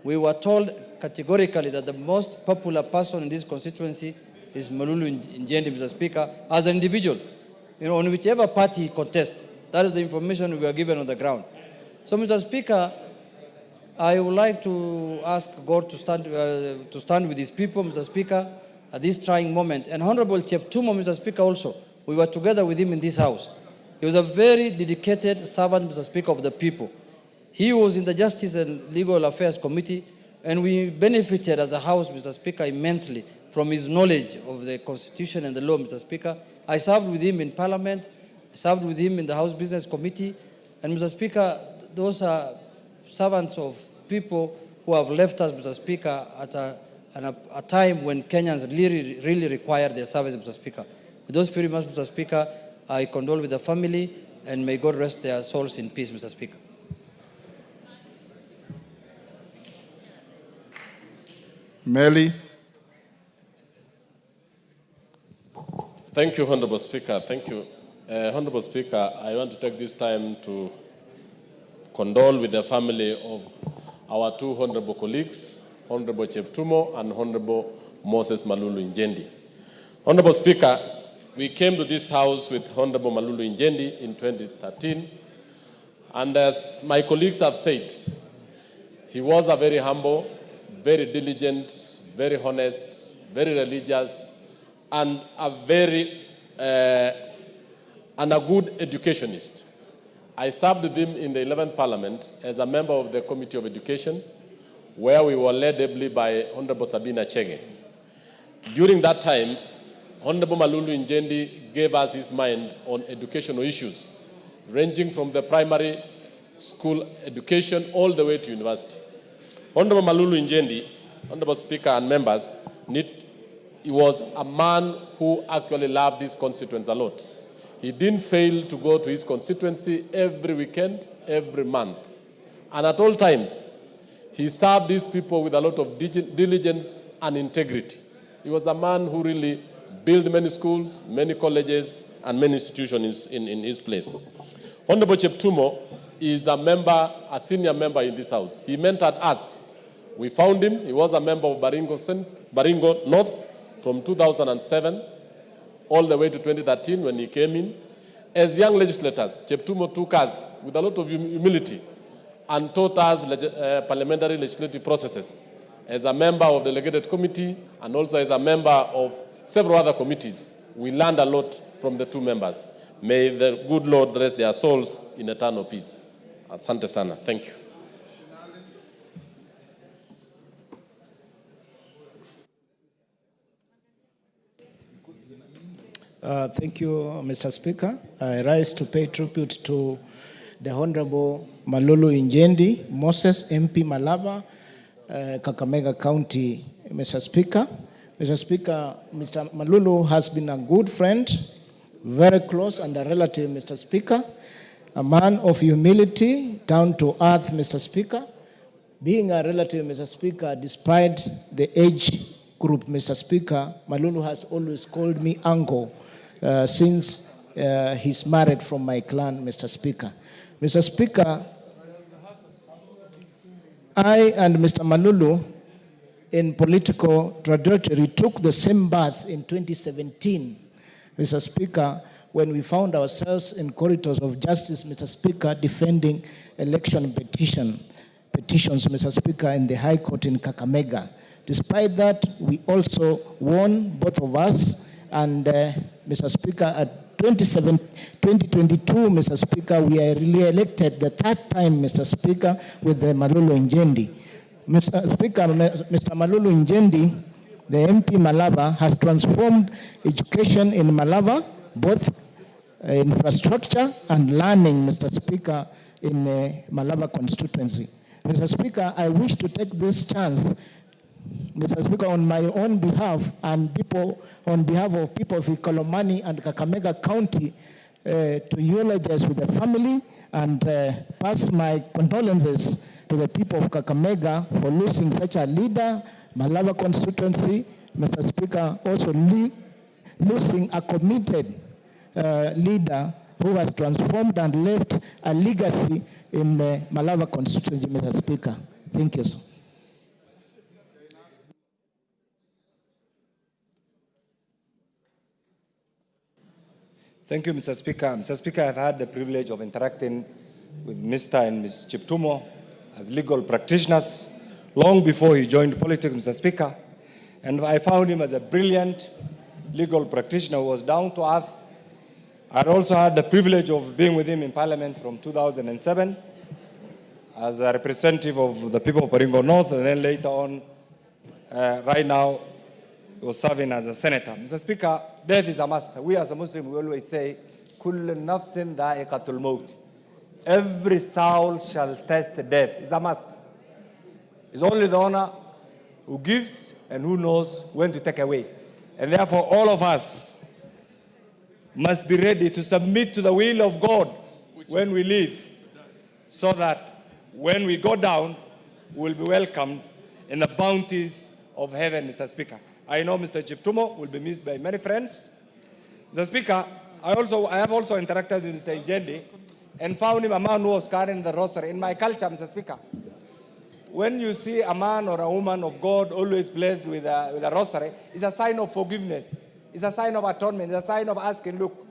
we were told categorically that the most popular person in this constituency is Malulu Injendi, Mr. Speaker, as an individual. You know, on whichever party contests, that is the information we were given on the ground. So, Mr. Speaker, I would like to ask God to stand with his people, Mr. Speaker, at this trying moment. And Honorable Cheptumo, Mr. Speaker, also, we were together with him in this house. He was a very dedicated servant, Mr. Speaker, of the people. He was in the Justice and Legal Affairs Committee, and we benefited as a house, Mr. Speaker, immensely from his knowledge of the Constitution and the law, Mr. Speaker. I served with him in Parliament, I served with him in the House Business Committee, and Mr. Speaker, those are servants of people who have left us, Mr. Speaker, at a time when Kenyans really require their service, Mr. Speaker. With those few remarks, Mr. Speaker, I condole with the family, and may God rest their souls in peace, Mr. Speaker. Melly. Thank you, Honorable Speaker. Thank you. Honorable Speaker, I want to take this time to condole with the family of our two honorable colleagues, Honorable Cheptumo and Honorable Moses Malulu Injendi. Honorable Speaker, we came to this house with Honorable Malulu Injendi in 2013, and as my colleagues have said, he was a very humble, very diligent, very honest, very religious, and a good educationist. I served with him in the 11th Parliament as a member of the Committee of Education, where we were led ably by Honorable Sabina Chege. During that time, Honorable Malulu Injendi gave us his mind on educational issues, ranging from the primary school education all the way to university. Honorable Malulu Injendi, Honorable Speaker and members, he was a man who actually loved his constituents a lot. He didn't fail to go to his constituency every weekend, every month. And at all times, he served these people with a lot of diligence and integrity. He was a man who really built many schools, many colleges, and many institutions in his place. Honorable Cheptumo is a senior member in this house. He mentored us. We found him. He was a member of Baringo North from 2007 all the way to 2013 when he came in. As young legislators, Cheptumo took us with a lot of humility and taught us parliamentary legislative processes. As a member of the delegated committee and also as a member of several other committees, we learned a lot from the two members. May the good Lord rest their souls in eternal peace. Asante sana. Thank you. Thank you, Mr. Speaker. I rise to pay tribute to the Honorable Malulu Injendi, Moses MP Malava, Kakamega County, Mr. Speaker. Mr. Speaker, Mr. Malulu has been a good friend, very close and a relative, Mr. Speaker, a man of humility, down to earth, Mr. Speaker. Being a relative, Mr. Speaker, despite the age group, Mr. Speaker, Malulu has always called me uncle since he's married from my clan, Mr. Speaker. Mr. Speaker, I and Mr. Malulu in political trajectory took the same path in 2017, Mr. Speaker, when we found ourselves in corridors of justice, Mr. Speaker, defending election petitions, Mr. Speaker, in the High Court in Kakamega. Despite that, we also won, both of us, and Mr. Speaker, at 2022, Mr. Speaker, we are re-elected the third time, Mr. Speaker, with the Malulu Injendi. Mr. Speaker, Mr. Malulu Injendi, the MP Malava, has transformed education in Malava, both infrastructure and learning, Mr. Speaker, in Malava constituency. Mr. Speaker, I wish to take this chance, Mr. Speaker, on my own behalf and on behalf of people of Ikolomani and Kakamega County, to eulogize with the family and pass my condolences to the people of Kakamega for losing such a leader, Malava constituency, Mr. Speaker, also losing a committed leader who has transformed and left a legacy in the Malava constituency, Mr. Speaker. Thank you, sir. Thank you, Mr. Speaker. Mr. Speaker, I've had the privilege of interacting with Mr. and Ms. Cheptumo as legal practitioners long before he joined politics, Mr. Speaker. And I found him as a brilliant legal practitioner who was down to earth. I also had the privilege of being with him in Parliament from 2007 as a representative of the people of Baringo North, and then later on, right now, he was serving as a senator. Mr. Speaker, death is a must. We as a Muslim, we always say, كُلُّ نَفْسٍ ذَائِقَةُ الْمَوْتِ. Every soul shall test death. It's a must. It's only the owner who gives and who knows when to take away. And therefore, all of us must be ready to submit to the will of God when we live, so that when we go down, we'll be welcomed in the bounties of heaven, Mr. Speaker. I know Mr. Cheptumo will be missed by many friends. Mr. Speaker, I have also interacted with Mr. Injendi and found him a man who was carrying the rosary. In my culture, Mr. Speaker, when you see a man or a woman of God always blessed with a rosary, it's a sign of forgiveness. It's a sign of atonement. It's a sign of asking, look,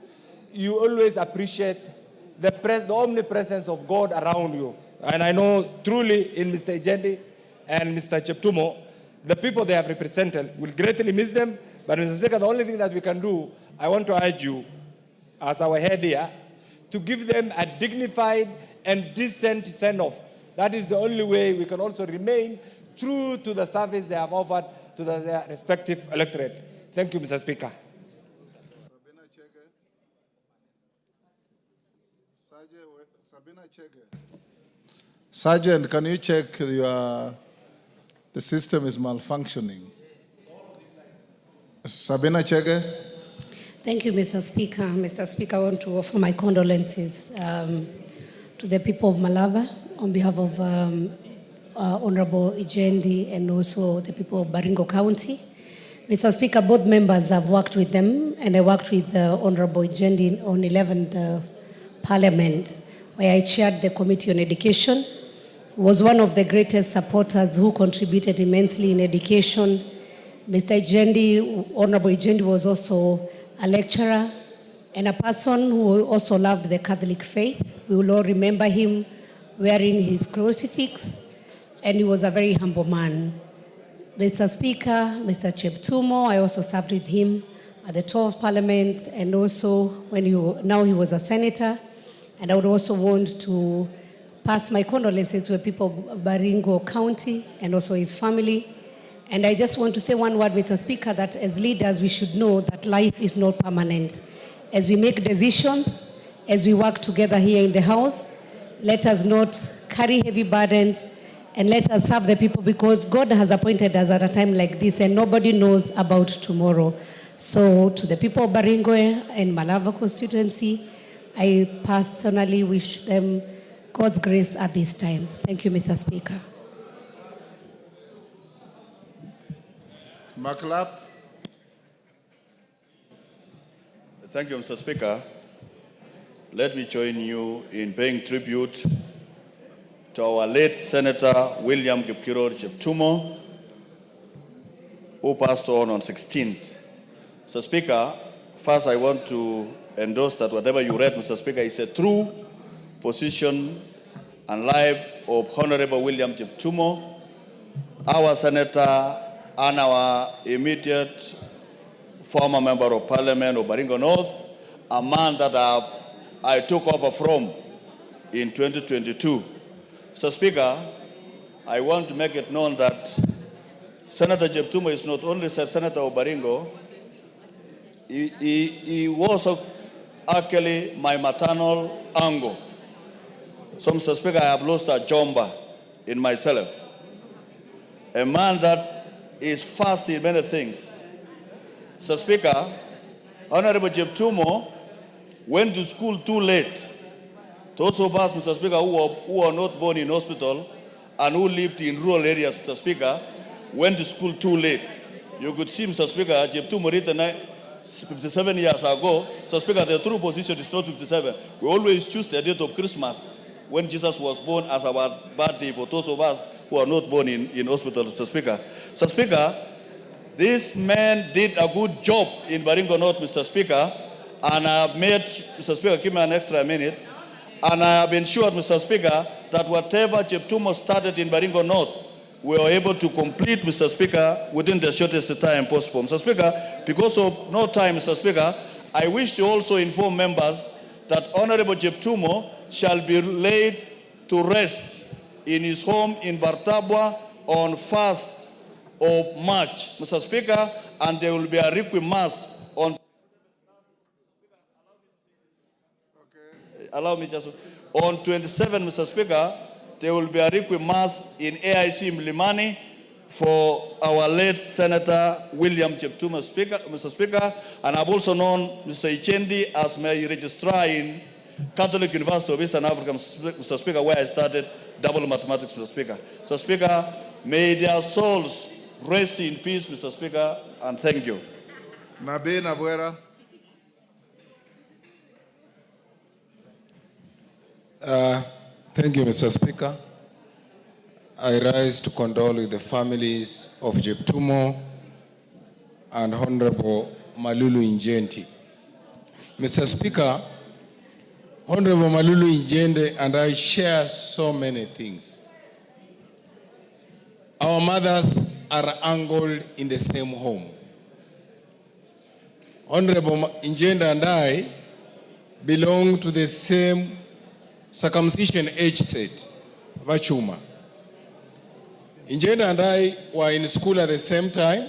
you always appreciate the omnipresence of God around you. And I know truly in Mr. Injendi and Mr. Cheptumo, the people they have represented will greatly miss them. But Mr. Speaker, the only thing that we can do, I want to urge you, as our head here, to give them a dignified and decent send-off. That is the only way we can also remain true to the service they have offered to their respective electorate. Thank you, Mr. Speaker. Sabina Chege. Sergeant, can you check the system is malfunctioning? Sabina Chege. Thank you, Mr. Speaker. Mr. Speaker, I want to offer my condolences to the people of Malava on behalf of Honorable Injendi and also the people of Baringo County. Mr. Speaker, both members have worked with them, and I worked with Honorable Injendi on 11th Parliament, where I chaired the Committee on Education. He was one of the greatest supporters who contributed immensely in education. Mr. Injendi, Honorable Injendi, was also a lecturer and a person who also loved the Catholic faith. We will all remember him wearing his crucifix, and he was a very humble man. Mr. Speaker, Mr. Cheptumo, I also served with him at the 12th Parliament, and also now he was a senator. And I would also want to pass my condolences to the people of Baringo County and also his family. And I just want to say one word, Mr. Speaker, that as leaders, we should know that life is not permanent. As we make decisions, as we work together here in the House, let us not carry heavy burdens, and let us serve the people, because God has appointed us at a time like this, and nobody knows about tomorrow. So to the people of Baringo and Malava constituency, I personally wish them God's grace at this time. Thank you, Mr. Speaker. Maklap. Thank you, Mr. Speaker. Let me join you in paying tribute to our late Senator William Cheptumo, who passed on 16th. Mr. Speaker, first I want to endorse that whatever you read, Mr. Speaker, is a true position and life of Honorable William Cheptumo, our senator and our immediate former member of Parliament of Baringo North, a man that I took over from in 2022. Mr. Speaker, I want to make it known that Senator Cheptumo is not only Senator of Baringo, he was actually my maternal uncle. So, Mr. Speaker, I have lost a jomba in myself. A man that is fast in many things. Mr. Speaker, Honorable Cheptumo went to school too late. Those of us, Mr. Speaker, who are not born in hospital and who lived in rural areas, Mr. Speaker, went to school too late. You could see, Mr. Speaker, Cheptumo written 57 years ago. Mr. Speaker, the true position is not 57. We always choose the date of Christmas when Jesus was born as our birthday for those of us who are not born in hospital, Mr. Speaker. Mr. Speaker, this man did a good job in Baringo North, Mr. Speaker, and I have made, Mr. Speaker, give me an extra minute, and I have ensured, Mr. Speaker, that whatever Cheptumo started in Baringo North, we were able to complete, Mr. Speaker, within the shortest time possible. Mr. Speaker, because of no time, Mr. Speaker, I wish to also inform members that Honorable Cheptumo shall be laid to rest in his home in Bartabwa on 1st of March, Mr. Speaker, and there will be a requiem mass on. Okay. Allow me just on 27, Mr. Speaker. There will be a requiem mass in AIC Mlimani for our late Senator William Cheptumo, Mr. Speaker, and I've also known Mr. Injendi as my registrar in Catholic University of Eastern Africa, Mr. Speaker, where I started double mathematics, Mr. Speaker. Mr. Speaker, may their souls rest in peace, Mr. Speaker, and thank you. Nabii Nabwera. Thank you, Mr. Speaker. I rise to condole with the families of Cheptumo and Honorable Malulu Injendi. Mr. Speaker, Honorable Malulu Injendi and I share so many things. Our mothers are angled in the same home. Honorable Injendi and I belong to the same circumcision age set, Vachuma. Injendi and I were in school at the same time.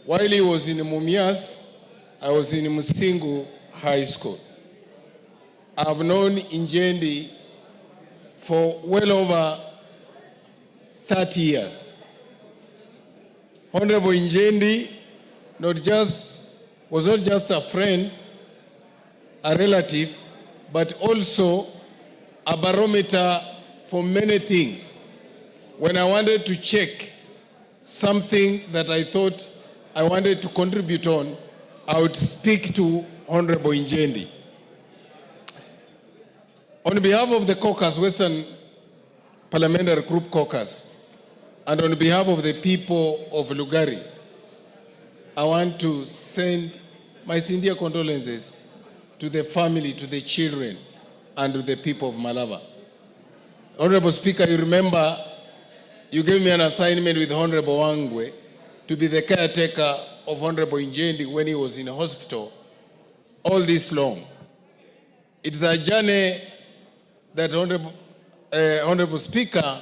While he was in Mumias, I was in Musingu High School. I've known Injendi for well over 30 years. Honorable Injendi was not just a friend, a relative, but also a barometer for many things. When I wanted to check something that I thought I wanted to contribute on, I would speak to Honorable Injendi. On behalf of the caucus, Western Parliamentary Group Caucus, and on behalf of the people of Lugari, I want to send my sincere condolences to the family, to the children, and to the people of Malava. Honorable Speaker, you remember you gave me an assignment with Honorable Wangwe to be the caretaker of Honorable Injendi when he was in a hospital all this long. It's a journey that Honorable Speaker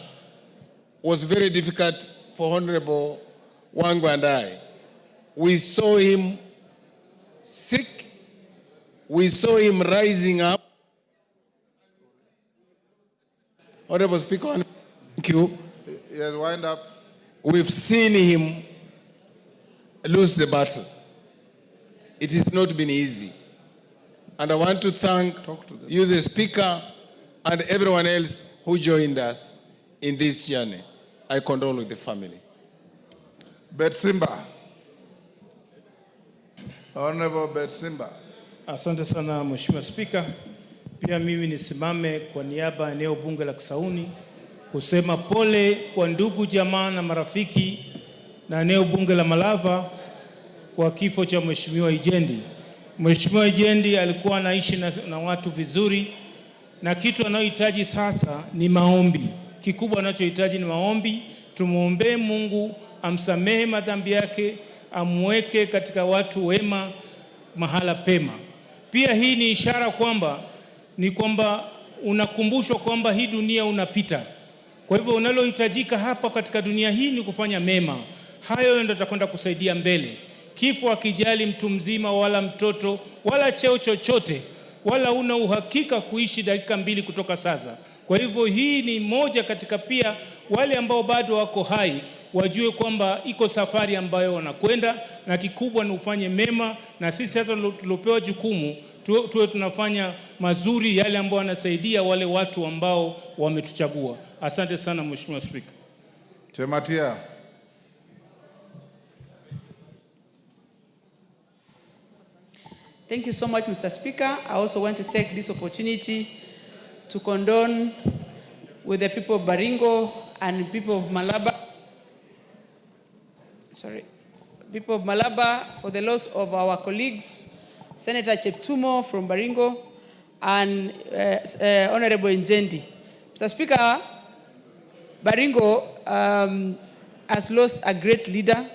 was very difficult for Honorable Wangwe and I. We saw him sick. We saw him rising up. Honorable Speaker, thank you. Yes, wind up. We've seen him lose the battle. It has not been easy. And I want to thank you, the Speaker, and everyone else who joined us in this journey. I condole with the family. Betsimba. Honorable Betsimba. Asante sana Mheshimiwa Spika. Pia mimi nisimame kwa niaba ya eneo bunge la Kisauni kusema pole kwa ndugu jamaa na marafiki na eneo bunge la Malava kwa kifo cha Mheshimiwa Injendi. Mheshimiwa Injendi alikuwa anaishi na watu vizuri, na kitu anayohitaji sasa ni maombi. Kikubwa anachohitaji ni maombi. Tumuombe Mungu amsamehe madhambi yake, amweke katika watu wema mahala pema. Pia hii ni ishara kwamba unakumbushwa kwamba hii dunia unapita. Kwa hivyo unalohitajika hapa katika dunia hii ni kufanya mema. Hayo ndio yatakwenda kusaidia mbele. Kifo hakijali mtu mzima wala mtoto wala cheo chochote, wala una uhakika kuishi dakika 2 kutoka sasa. Kwa hivyo hii ni moja katika, pia wale ambao bado wako hai wajue kwamba iko safari ambayo wanakwenda, na kikubwa ni ufanye mema, na sisi sasa tulopewa jukumu tuwe tunafanya mazuri yale ambao wanasaidia wale watu ambao wametuchagua. Asante sana Mheshimiwa Speaker. Chematia. Thank you so much, Mr. Speaker. I also want to take this opportunity to condone with the people of Baringo and people of Malaba. People of Malaba for the loss of our colleagues, Senator Cheptumo from Baringo, and Honorable Injendi. Mr. Speaker, Baringo has lost a great leader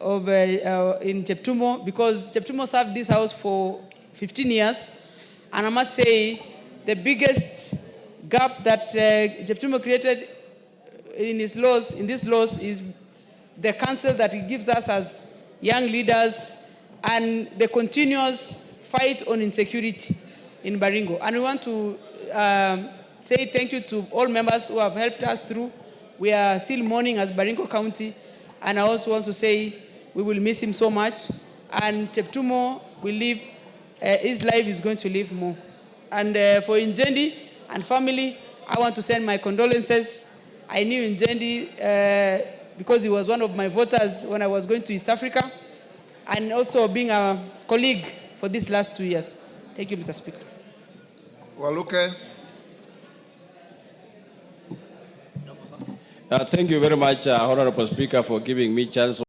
in Cheptumo, because Cheptumo served this house for 15 years, and I must say the biggest gap that Cheptumo created in these laws is the counsel that he gives us as young leaders and the continuous fight on insecurity in Baringo. And we want to say thank you to all members who have helped us through. We are still mourning as Baringo County, and I also want to say we will miss him so much, and Cheptumo will live, his life is going to live more. And for Injendi and family, I want to send my condolences. I knew Injendi because he was one of my voters when I was going to East Africa, and also being a colleague for these last 2 years. Thank you, Mr. Speaker. Waluke. Thank you very much, Honorable Speaker, for giving me chance